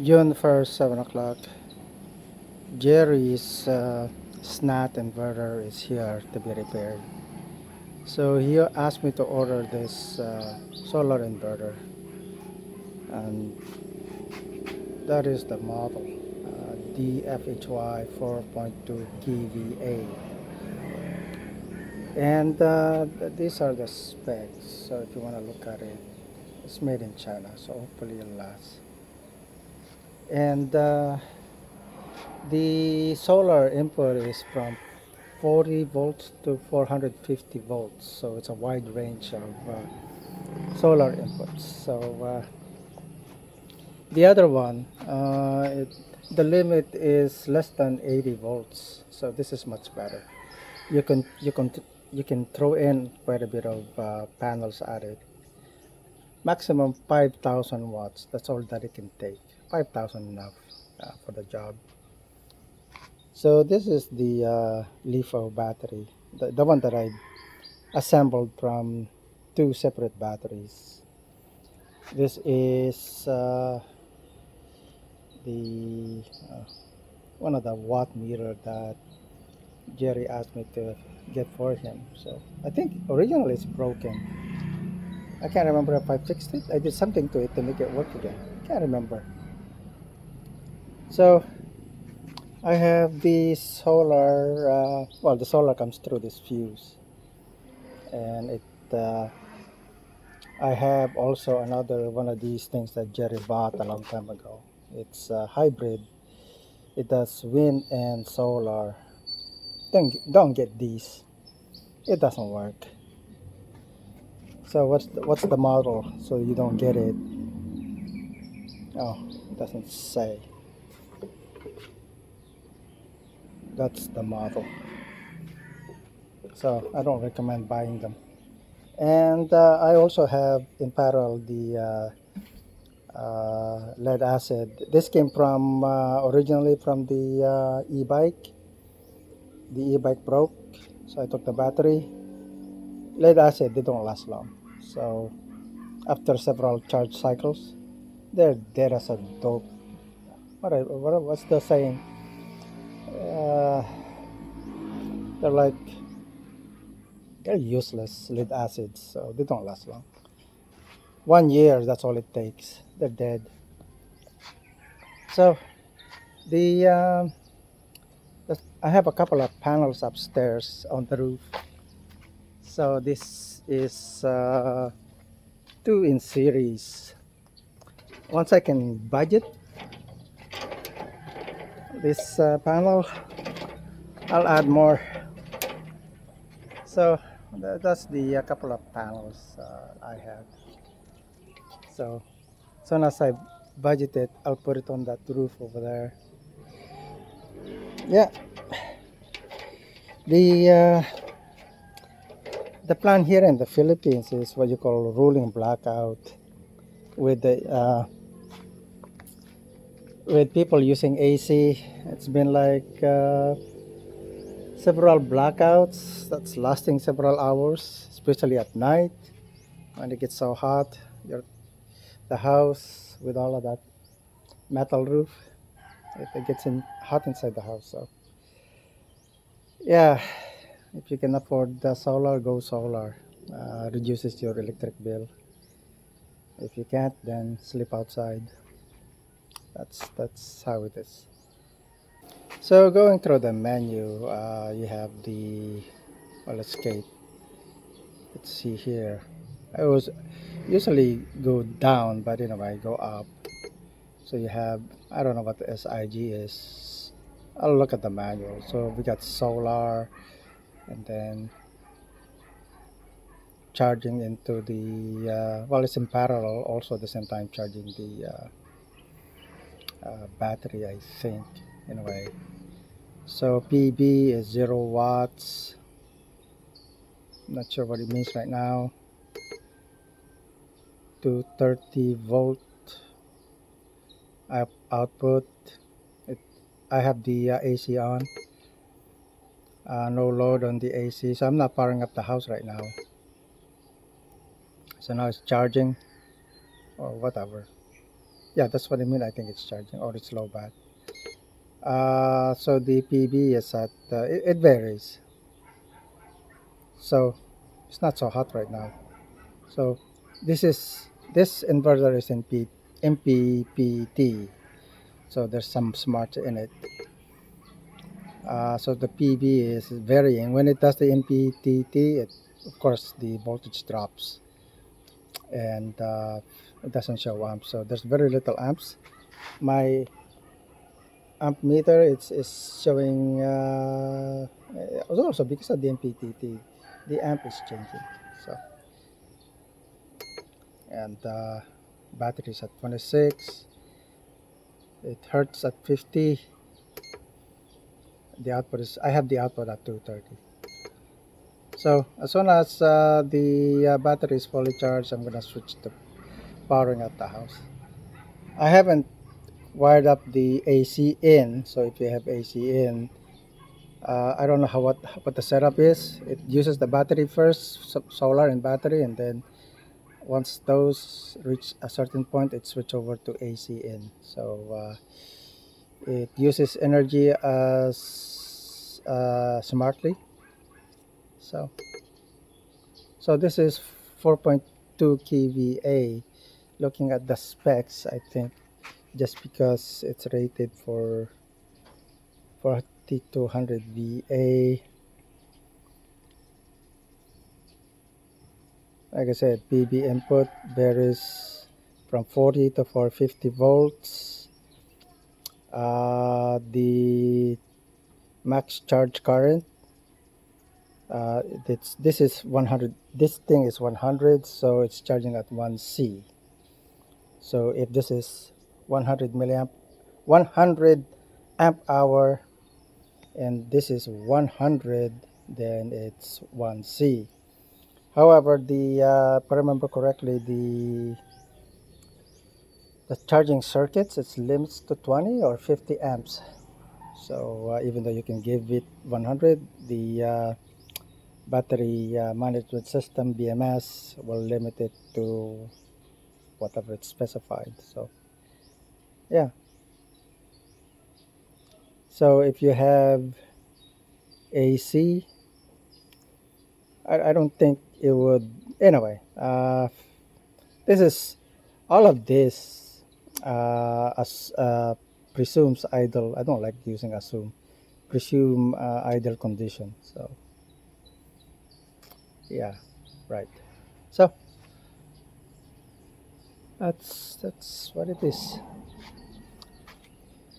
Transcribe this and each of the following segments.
June 1st, 7 o'clock. Jerry's SNAT inverter is here to be repaired. So he asked me to order this solar inverter, and that is the model DFHY 4.2 kVA. And these are the specs. So if you want to look at it, it's made in China, so hopefully it'll last. And the solar input is from 40 volts to 450 volts, so it's a wide range of solar inputs. So the other one, the limit is less than 80 volts, so this is much better. You can you can throw in quite a bit of panels at it. Maximum 5,000 watts. That's all that it can take. 5,000 enough for the job. So this is the LiFo battery, the one that I assembled from two separate batteries. This is the one of the watt meter that Jerry asked me to get for him. So I think originally it's broken. I can't remember if I fixed it. I did something to it to make it work again. Can't remember. So I have the solar. Well, the solar comes through this fuse, and it. I have also another one of these things that Jerry bought a long time ago. It's a hybrid. It does wind and solar. Don't get these. It doesn't work. So what's the model? So you don't get it. Oh, it doesn't say. That's the model. So I don't recommend buying them. And I also have in parallel the lead acid. This came from originally from the e-bike. The e-bike broke, so I took the battery. Lead acid, they don't last long. So after several charge cycles, they're dead as a dope. What's the saying? Uh, they're like they're useless lead acids, so they don't last long. 1 year, that's all it takes. They're dead. So the I have a couple of panels upstairs on the roof. So this is two in series. Once I can budget this panel, I'll add more. So that's the couple of panels I have. So as soon as I budget it, I'll put it on that roof over there. Yeah, the the plan here in the Philippines is what you call rolling blackout, with the with people using AC. It's been like several blackouts that's lasting several hours, especially at night when it gets so hot. The house with all of that metal roof, it gets hot inside the house. So yeah, if you can afford the solar, go solar. Reduces your electric bill. If you can't, then sleep outside. That's how it is. So going through the menu, you have the well, escape. Let's see here. I was usually go down, but I go up. So you have, I don't know what the SIG is. I'll look at the manual. So we got solar, and then charging into the well, it's in parallel also at the same time charging the battery, I think, in a way. So PB is 0 watts. Not sure what it means right now. 230 volt output. it, I have the AC on, no load on the AC, so I'm not powering up the house right now. So now it's charging or whatever. Yeah, that's what I mean. I think it's charging or it's low bat. So the PB is at it varies. So it's not so hot right now. So this inverter is in MPPT. So there's some smart in it. So the PB is varying. When it does the MPTT, of course the voltage drops and it doesn't show amps. So there's very little amps. My amp meter is showing also because of the MPTT, the amp is changing. So and batteries at 26. It hurts at 50. The output is I have the output at 230. So as soon as the battery is fully charged, I'm gonna switch to powering up the house. I haven't wired up the AC in, so if you have AC in, I don't know what the setup is. It uses the battery first, solar and battery, and then once those reach a certain point, it switch over to AC in. So it uses energy as smartly. So this is 4.2 kVA. Looking at the specs, I think just because it's rated for 4200 VA, like I said, PB input varies from 40 to 450 volts. The max charge current, this is 100. This thing is 100, so it's charging at 1C. So if this is 100 milliamp, 100 amp hour, and this is 100, then it's 1C. However, if I remember correctly, the charging circuits, it's limits to 20 or 50 amps. So even though you can give it 100, the battery management system BMS will limit it to whatever it's specified. So yeah. So if you have AC, I don't think it would. Anyway, this is all of this as presumes idle. I don't like using assume. Presume idle condition. So yeah, right. So that's what it is.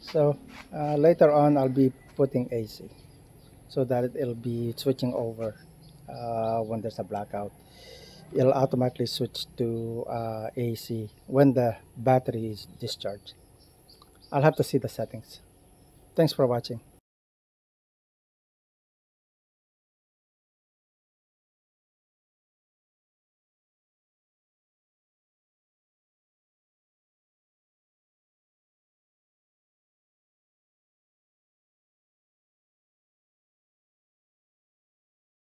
So later on, I'll be putting AC so that it'll be switching over when there's a blackout. It'll automatically switch to AC when the battery is discharged. I'll have to see the settings. Thanks for watching.